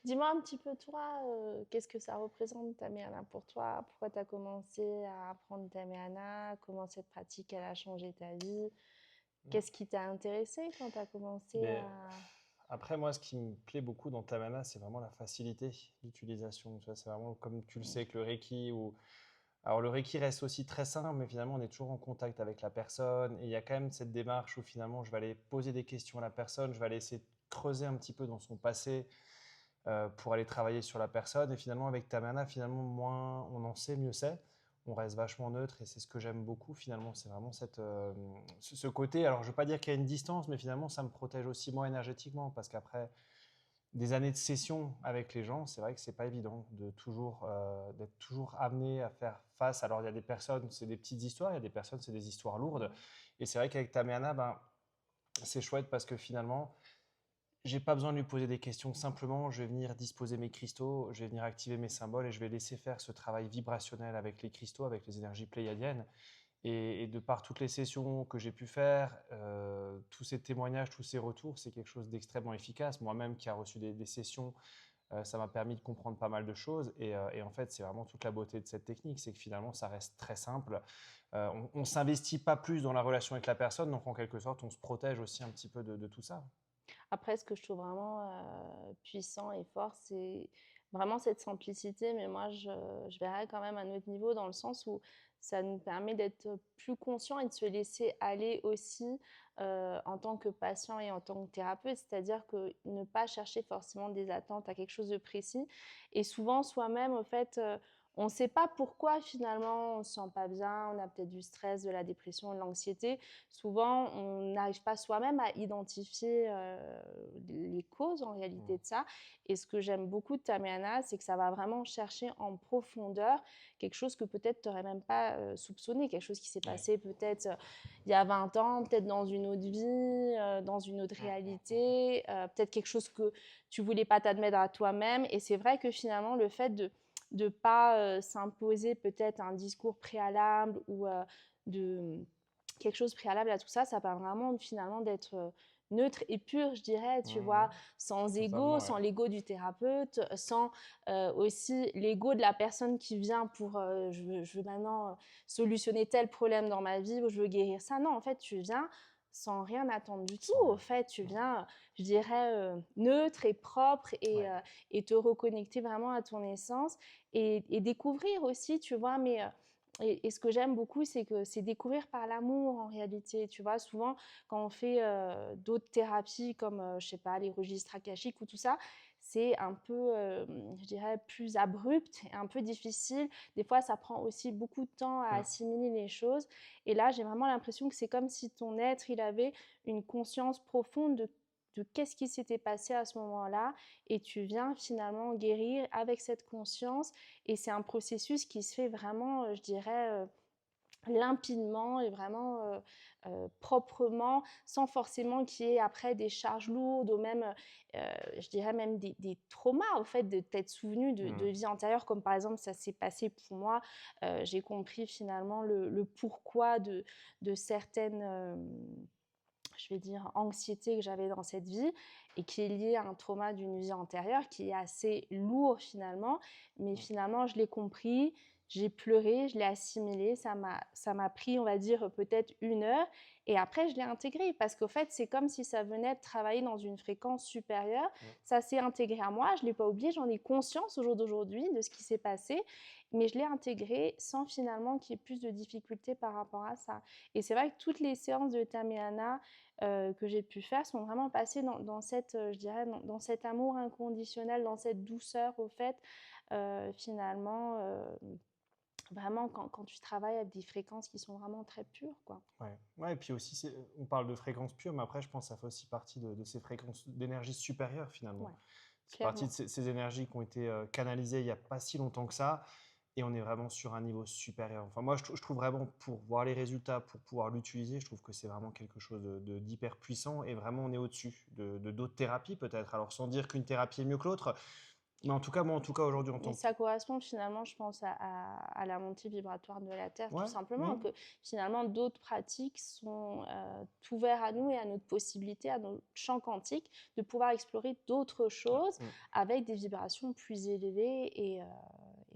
Dis-moi un petit peu toi, qu'est-ce que ça représente Tamiana pour toi? Pourquoi tu as commencé à apprendre Tamiana? Comment cette pratique elle a changé ta vie? Qu'est-ce qui t'a intéressé quand tu as commencé Mais à... après, moi, ce qui me plaît beaucoup dans Tamana, c'est vraiment la facilité d'utilisation. Tu vois, c'est vraiment comme tu le sais que le Reiki ou alors le Reiki reste aussi très simple, mais finalement on est toujours en contact avec la personne et il y a quand même cette démarche où finalement je vais aller poser des questions à la personne, je vais aller essayer de creuser un petit peu dans son passé pour aller travailler sur la personne et finalement avec Tamana, finalement moins on en sait, mieux c'est. On reste vachement neutre et c'est ce que j'aime beaucoup finalement, c'est vraiment ce côté. Alors je ne veux pas dire qu'il y a une distance, mais finalement ça me protège aussi moi énergétiquement parce qu'après des années de session avec les gens, c'est vrai que c'est pas évident d'être toujours amené à faire face. Alors il y a des personnes, c'est des petites histoires, il y a des personnes, c'est des histoires lourdes. Et c'est vrai qu'avec Tamiana, ben, c'est chouette parce que finalement, j'ai pas besoin de lui poser des questions. Simplement, je vais venir disposer mes cristaux, je vais venir activer mes symboles et je vais laisser faire ce travail vibrationnel avec les cristaux, avec les énergies pléiadiennes. Et de par toutes les sessions que j'ai pu faire, tous ces témoignages, tous ces retours, c'est quelque chose d'extrêmement efficace. Moi-même qui a reçu des sessions, ça m'a permis de comprendre pas mal de choses. Et en fait, c'est vraiment toute la beauté de cette technique, c'est que finalement, ça reste très simple. On ne s'investit pas plus dans la relation avec la personne, donc en quelque sorte, on se protège aussi un petit peu de tout ça. Après, ce que je trouve vraiment puissant et fort, c'est vraiment cette simplicité, mais moi, je verrais quand même à un autre niveau dans le sens où ça nous permet d'être plus conscient et de se laisser aller aussi en tant que patient et en tant que thérapeute, c'est-à-dire que ne pas chercher forcément des attentes à quelque chose de précis. Et souvent, soi-même, au fait, on ne sait pas pourquoi finalement on ne se sent pas bien, on a peut-être du stress, de la dépression, de l'anxiété. Souvent, on n'arrive pas soi-même à identifier les causes en réalité Mm. de ça. Et ce que j'aime beaucoup de Tamiana, c'est que ça va vraiment chercher en profondeur quelque chose que peut-être tu n'aurais même pas soupçonné, quelque chose qui s'est Ouais. passé peut-être il y a 20 ans, peut-être dans une autre vie, dans une autre réalité, peut-être quelque chose que tu voulais pas t'admettre à toi-même. Et c'est vrai que finalement, le fait de ne pas s'imposer peut-être un discours préalable ou de quelque chose préalable à tout ça, ça permet vraiment finalement d'être neutre et pur, je dirais, tu vois, Mhm. sans ego, Totalement, ouais. sans l'ego du thérapeute, sans aussi l'ego de la personne qui vient pour je veux maintenant solutionner tel problème dans ma vie ou je veux guérir ça. Non, en fait, tu viens sans rien attendre du tout. Sans Au rien. fait, tu Non. viens, je dirais, neutre et propre Ouais. et te reconnecter vraiment à ton essence et découvrir aussi, tu vois, mais et ce que j'aime beaucoup, c'est que c'est découvrir par l'amour en réalité. Tu vois, souvent, quand on fait d'autres thérapies comme, je sais pas, les registres akashiques ou tout ça, c'est un peu, je dirais, plus abrupt et un peu difficile. Des fois, ça prend aussi beaucoup de temps à Mm. assimiler les choses. Et là, j'ai vraiment l'impression que c'est comme si ton être, il avait une conscience profonde de qu'est-ce qui s'était passé à ce moment-là. Et tu viens finalement guérir avec cette conscience et c'est un processus qui se fait vraiment, je dirais, limpidement et vraiment proprement, sans forcément qu'il y ait après des charges lourdes ou même, je dirais même des traumas, au fait, de t'être souvenu de Mm. vie antérieure, comme par exemple ça s'est passé pour moi. J'ai compris finalement le pourquoi de certaines... je vais dire, anxiété que j'avais dans cette vie et qui est liée à un trauma d'une vie antérieure qui est assez lourd finalement. Mais Mm. finalement, je l'ai compris, j'ai pleuré, je l'ai assimilé, ça m'a pris, on va dire, peut-être 1 heure. Et après, je l'ai intégré parce qu'au fait, c'est comme si ça venait de travailler dans une fréquence supérieure. Mm. Ça s'est intégré à moi, je ne l'ai pas oublié, j'en ai conscience au jour d'aujourd'hui de ce qui s'est passé, mais je l'ai intégré sans finalement qu'il y ait plus de difficultés par rapport à ça. Et c'est vrai que toutes les séances de Tamiana que j'ai pu faire sont vraiment passées dans cette, je dirais, dans cet amour inconditionnel, dans cette douceur, au fait, finalement, vraiment quand tu travailles avec des fréquences qui sont vraiment très pures, quoi. Ouais. Ouais, et puis aussi, on parle de fréquences pures, mais après, je pense que ça fait aussi partie de ces fréquences d'énergie supérieure finalement. Ouais, C'est partie de clairement. ces énergies qui ont été canalisées il n'y a pas si longtemps que ça, et on est vraiment sur un niveau supérieur. Enfin, moi, je trouve vraiment, pour voir les résultats, pour pouvoir l'utiliser, je trouve que c'est vraiment quelque chose d'hyper puissant, et vraiment, on est au-dessus de d'autres thérapies peut-être. Alors, sans dire qu'une thérapie est mieux que l'autre, Mais en tout cas, moi, en tout cas, aujourd'hui, en Et tant que... ça correspond finalement, je pense, à la montée vibratoire de la Terre, tout Ouais, simplement, mmh, que finalement d'autres pratiques sont ouvertes à nous et à notre possibilité, à notre champ quantique, de pouvoir explorer d'autres choses mmh. avec des vibrations plus élevées. Et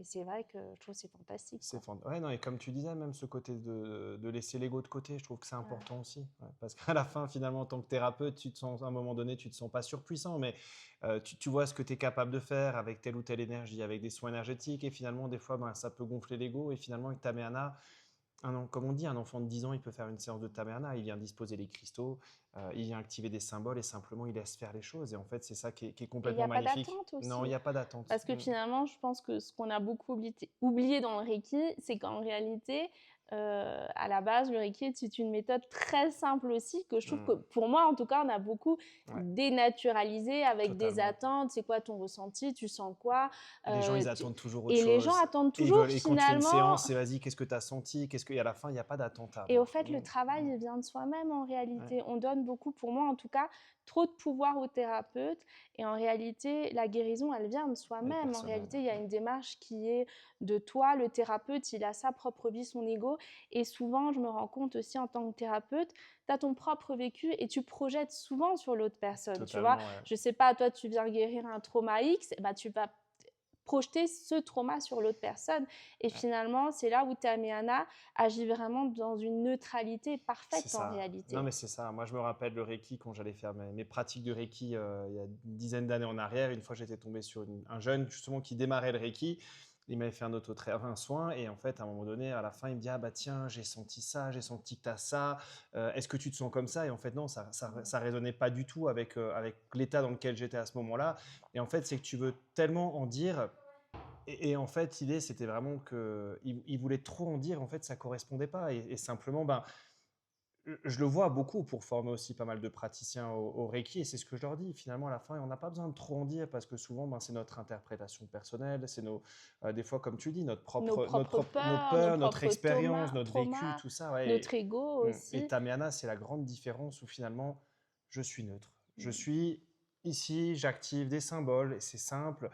c'est vrai que je trouve que c'est fantastique, C'est quoi. fant Ouais, non et comme tu disais, même ce côté de laisser l'ego de côté, je trouve que c'est Ouais. important aussi. Ouais, parce qu'à la fin, finalement, en tant que thérapeute, tu te sens à un moment donné, tu te sens pas surpuissant, mais tu vois ce que tu es capable de faire avec telle ou telle énergie, avec des soins énergétiques et finalement, des fois, ben, ça peut gonfler l'ego et finalement, avec Tamerna, comme on dit, un enfant de 10 ans, il peut faire une séance de Tamerna, il vient disposer les cristaux, il vient activer des symboles et simplement, il laisse faire les choses et en fait, c'est ça qui est Et il n'y complètement a pas magnifique. d'attente Non, il aussi. y a pas d'attente. Parce que finalement, je pense que ce qu'on a beaucoup oublié dans le Reiki, c'est qu'en réalité, à la base, le Reiki c'est une méthode très simple aussi, que je trouve que Mmh. pour moi, en tout cas, on a beaucoup Ouais, dénaturalisé avec des totalement. attentes. C'est quoi ton ressenti? Tu sens quoi? Et les gens, ils Tu- attendent toujours autre Et les gens chose. attendent Et ils toujours veulent, et quand tu fais une finalement. séance, c'est vas-y, qu'est-ce que tu as senti? Et à la fin, il n'y a pas d'attente à Et au avoir. fait, le travail, il vient de soi-même en Ouais, réalité. On donne beaucoup, pour moi en tout cas, trop de pouvoir au thérapeute. Et en réalité, la guérison, elle vient de elle est soi-même. En personnelle. réalité, il y a une démarche qui est de toi. Le thérapeute, il a sa propre vie, son ego. Et souvent, je me rends compte aussi en tant que thérapeute, tu as ton propre vécu et tu projettes souvent sur l'autre personne. Tu vois, Totalement, ouais. je sais pas, toi, tu viens guérir un trauma X, bah, tu vas projeter ce trauma sur l'autre personne. Et Ouais. finalement, c'est là où Tameana agit vraiment dans une neutralité C'est parfaite en ça. Non, réalité. mais c'est ça. Moi, je me rappelle le Reiki quand j'allais faire mes pratiques de Reiki il y a une dizaine d'années en arrière. Une fois, j'étais tombé sur un jeune justement qui démarrait le Reiki. Il m'avait fait un soin et en fait, à un moment donné, à la fin, il me dit: ah bah tiens, j'ai senti ça, j'ai senti que tu as ça. Est-ce que tu te sens comme ça? Et en fait, non, ça résonnait pas du tout avec l'état dans lequel j'étais à ce moment-là. Et en fait, c'est que tu veux tellement en dire. Et en fait, l'idée, c'était vraiment qu'il voulait trop en dire. En fait, ça correspondait pas. Et simplement, ben, je le vois beaucoup pour former aussi pas mal de praticiens au Reiki, et c'est ce que je leur dis. Finalement, à la fin, on n'a pas besoin de trop en dire parce que souvent, ben, c'est notre interprétation personnelle, c'est des fois, comme tu dis, Nos propres nos peurs, nos peurs, notre propres expérience, notre vécu, traumas, tout ça. Ouais, notre ego et aussi. Tamiana, c'est la grande différence où finalement, je suis neutre. Je suis ici, j'active des symboles, et c'est simple.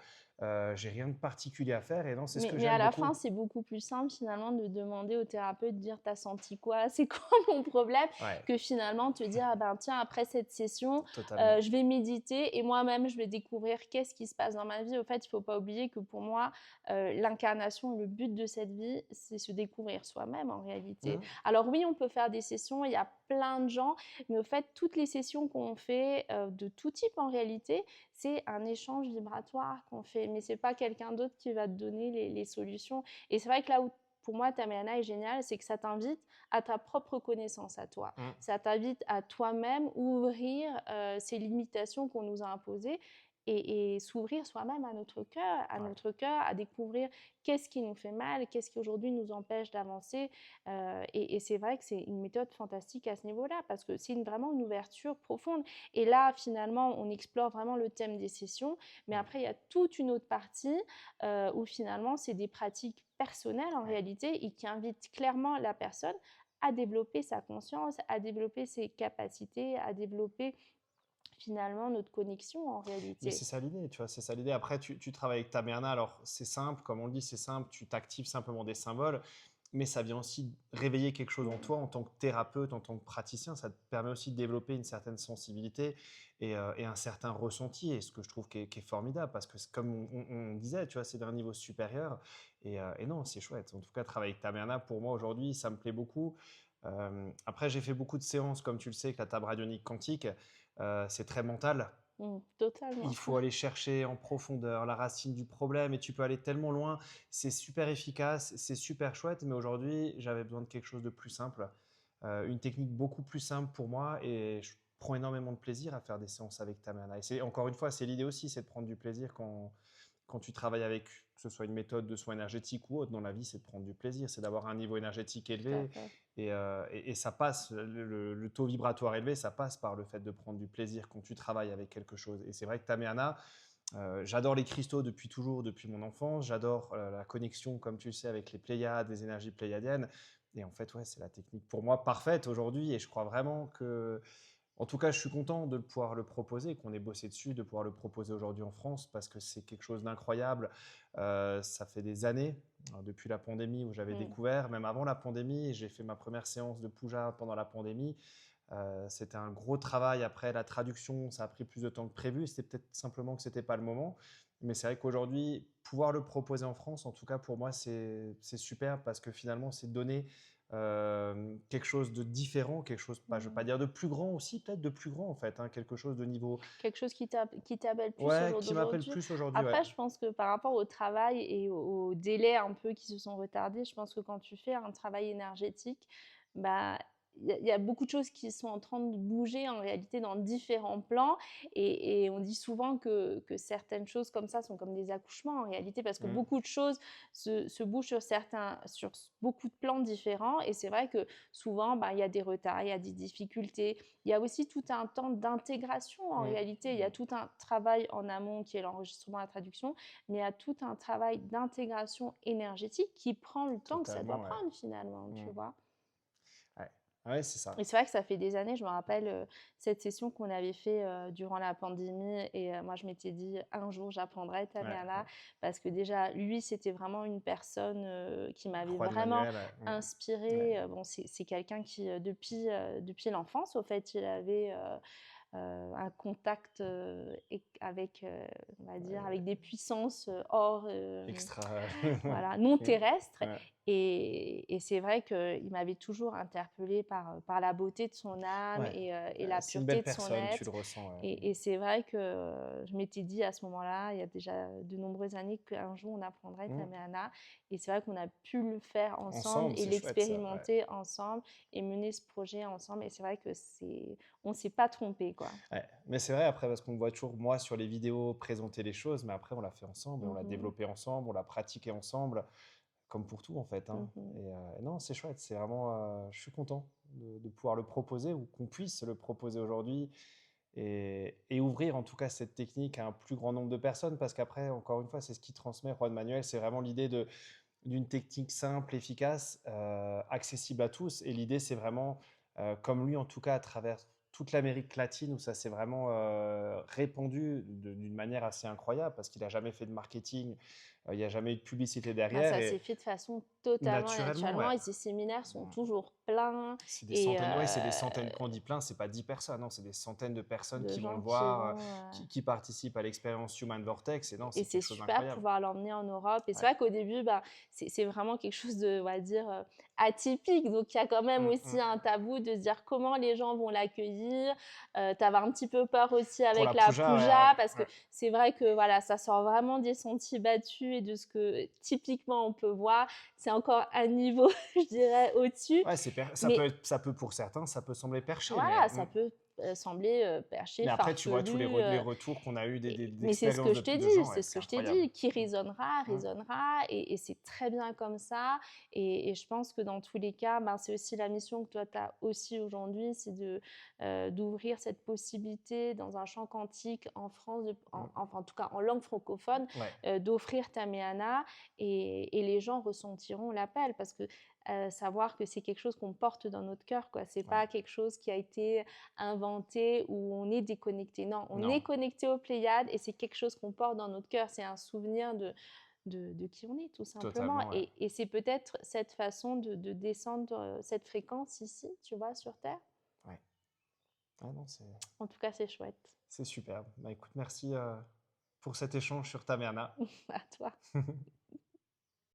J'ai rien de particulier à faire, et non, c'est ce que Mais à j'aime la beaucoup. fin, c'est beaucoup plus simple finalement de demander au thérapeute de dire t'as senti quoi, c'est quoi mon problème, Ouais, que finalement te dire ah ben tiens après cette session totalement. je vais méditer et moi-même je vais découvrir qu'est-ce qui se passe dans ma vie. Au fait, il faut pas oublier que pour moi l'incarnation, le but de cette vie, c'est se découvrir soi-même en réalité. Mhm. Alors oui, on peut faire des sessions, il y a plein de gens, mais au fait toutes les sessions qu'on fait de tout type en réalité, c'est un échange vibratoire qu'on fait, mais c'est pas quelqu'un d'autre qui va te donner les solutions. Et c'est vrai que là où pour moi Tameana est génial, c'est que ça t'invite à ta propre connaissance à toi. Mhm. Ça t'invite à toi-même ouvrir ces limitations qu'on nous a imposées et s'ouvrir soi-même Ouais. à découvrir qu'est-ce qui nous fait mal, qu'est-ce qui aujourd'hui nous empêche d'avancer. Et c'est vrai que c'est une méthode fantastique à ce niveau-là parce que c'est vraiment une ouverture profonde. Et là, finalement, on explore vraiment le thème des sessions, mais Mhm. après, il y a toute une autre partie où finalement, c'est des pratiques personnelles en Ouais. réalité et qui invitent clairement la personne à développer sa conscience, à développer ses capacités, à développer finalement notre connexion en Mais réalité. c'est ça l'idée, tu vois, c'est ça l'idée. Après, tu travailles avec Tamerna, alors c'est simple, comme on le dit, c'est simple, tu t'actives simplement des symboles, mais ça vient aussi réveiller quelque chose en toi en tant que thérapeute, en tant que praticien. Ça te permet aussi de développer une certaine sensibilité et un certain ressenti, et ce que je trouve qui est formidable, parce que comme on disait, tu vois, c'est d'un niveau supérieur, et non, c'est chouette. En tout cas, travailler avec Tamerna, pour moi aujourd'hui, ça me plaît beaucoup. Après, j'ai fait beaucoup de séances, comme tu le sais, avec la table radionique quantique. C'est très mental. Totalement. Il faut aller chercher en profondeur la racine du problème et tu peux aller tellement loin. C'est super efficace, c'est super chouette, mais aujourd'hui, j'avais besoin de quelque chose de plus simple, une technique beaucoup plus simple pour moi, et je prends énormément de plaisir à faire des séances avec Tamerna. Et encore une fois, c'est l'idée aussi, c'est de prendre du plaisir quand tu travailles avec, que ce soit une méthode de soins énergétiques ou autre dans la vie, c'est de prendre du plaisir, c'est d'avoir un niveau énergétique Tout à élevé. fait. Et ça passe, le taux vibratoire élevé, ça passe par le fait de prendre du plaisir quand tu travailles avec quelque chose. Et c'est vrai que Tameana, j'adore les cristaux depuis toujours, depuis mon enfance. J'adore la connexion, comme tu le sais, avec les Pléiades, les énergies pléiadiennes. Et en fait, ouais, c'est la technique pour moi parfaite aujourd'hui. Et je crois vraiment que En tout cas, je suis content de pouvoir le proposer, qu'on ait bossé dessus, de pouvoir le proposer aujourd'hui en France parce que c'est quelque chose d'incroyable. Ça fait des années, depuis la pandémie où j'avais Mmh. découvert, même avant la pandémie, j'ai fait ma première séance de puja pendant la pandémie. C'était un gros travail après la traduction, ça a pris plus de temps que prévu. C'était peut-être simplement que c'était pas le moment. Mais c'est vrai qu'aujourd'hui, pouvoir le proposer en France, en tout cas pour moi, c'est super parce que finalement, c'est donner quelque chose de différent, quelque chose, pas, je ne veux pas Mmh. dire de plus grand aussi, peut-être de plus grand en fait, hein, quelque chose de niveau, Quelque chose qui t'appelle plus au ouais, jour qui m'appelle d'aujourd'hui. plus aujourd'hui, ouais. Après, je pense que par rapport au travail et aux délais un peu qui se sont retardés, je pense que quand tu fais un travail énergétique, bah, il y a beaucoup de choses qui sont en train de bouger en réalité dans différents plans et on dit souvent que certaines choses comme ça sont comme des accouchements en réalité parce que Mm. beaucoup de choses se bougent sur beaucoup de plans différents et c'est vrai que souvent, bah, il y a des retards, il y a des difficultés, il y a aussi tout un temps d'intégration en Mm. réalité. Il y a Mm. tout un travail en amont qui est l'enregistrement, la traduction, mais il y a tout un travail d'intégration énergétique qui prend le temps que ça doit Totalement, ouais. prendre finalement, tu Mm. vois. Ouais, ouais, c'est ça. Et c'est vrai que ça fait des années, je me rappelle cette session qu'on avait fait durant la pandémie et moi je m'étais dit un jour j'apprendrai Ouais, Tamiana ouais. parce que déjà lui c'était vraiment une personne qui m'avait Juan vraiment Manuel, ouais. Mm. Ouais. inspirée. Bon, c'est quelqu'un qui depuis l'enfance au fait il avait un contact avec, on va dire, avec Ouais. des puissances hors, Extra. voilà, non Mm. terrestres. Ouais. Et c'est vrai qu'il m'avait toujours interpellée par la beauté de son âme Ouais. et la C'est une pureté belle de son personne, tu être. le ressens. Ouais. Et c'est vrai que je m'étais dit à ce moment-là, il y a déjà de nombreuses années, qu'un jour on apprendrait Mm. Tameana. Et c'est vrai qu'on a pu le faire ensemble Ensemble, et c'est chouette ça. Ouais. l'expérimenter ensemble et mener ce projet ensemble. Et c'est vrai que on ne s'est pas trompé, quoi. Ouais, mais c'est vrai après parce qu'on voit toujours moi sur les vidéos présenter les choses, mais après on l'a fait ensemble et on l'a Mhm, développé ensemble, on l'a pratiqué ensemble, comme pour tout en fait, hein. mhm. Et non, c'est chouette, c'est vraiment, je suis content de pouvoir le proposer ou qu'on puisse le proposer aujourd'hui et ouvrir en tout cas cette technique à un plus grand nombre de personnes parce qu'après, encore une fois, c'est ce qui transmet Juan Manuel, c'est vraiment l'idée d'une technique simple, efficace, accessible à tous. Et l'idée, c'est vraiment, comme lui en tout cas, à travers toute l'Amérique latine, où ça s'est vraiment répandu d'une manière assez incroyable, parce qu'il n'a jamais fait de marketing, il n'y a jamais eu de publicité Bah, derrière, ça s'est et fait de façon totalement naturellement, naturellement ouais. et ces séminaires sont toujours pleins C'est des et centaines, ouais, c'est des centaines. Quand on dit plein, c'est pas 10 personnes, non, c'est des centaines de personnes de qui vont gens le qui voir, vont. qui participent à l'expérience Human Vortex, et non, Et c'est c'est quelque chose super de d'incroyable. pouvoir l'emmener en Europe. Et c'est Ouais. vrai qu'au début, bah, c'est vraiment quelque chose de, on va dire, atypique. Donc, il y a quand même Mm, aussi mm. un tabou de se dire comment les gens vont l'accueillir. Tu avais un petit peu peur aussi Pour avec la la Puja, ouais, puja, parce que ouais, c'est vrai que voilà, ça sort vraiment des sentiers battus et de ce que typiquement on peut voir. C'est encore un niveau, je dirais, au-dessus. ouais, Mais ça peut pour certains, ça peut sembler perché, voilà, ça peut sembler perché, mais après, tu vois tous farfelu. les retours qu'on a eu Mais c'est ce que d'expériences je t'ai de dit, gens, c'est ouais, ce c'est que je t'ai incroyable. dit. Qui Mm, résonnera, mm, résonnera, et c'est très bien comme ça. Et je pense que dans tous les cas, ben, c'est aussi la mission que toi, tu as aussi aujourd'hui, c'est d'ouvrir cette possibilité dans un champ quantique en France, mm. enfin en tout cas en langue francophone, Ouais, d'offrir Tameana, et les gens ressentiront l'appel parce que savoir que c'est quelque chose qu'on porte dans notre cœur, quoi. C'est ouais. pas quelque chose qui a été inventé où on est déconnecté. Non, on est Non, connecté aux Pléiades et c'est quelque chose qu'on porte dans notre cœur. C'est un souvenir de qui on est, tout simplement. totalement, ouais. Et c'est peut-être cette façon de descendre cette fréquence ici, tu vois, sur Terre. Ouais. Ah non, En tout cas, c'est chouette. c'est superbe. Bah, écoute, merci pour cet échange sur Tamerna. À toi.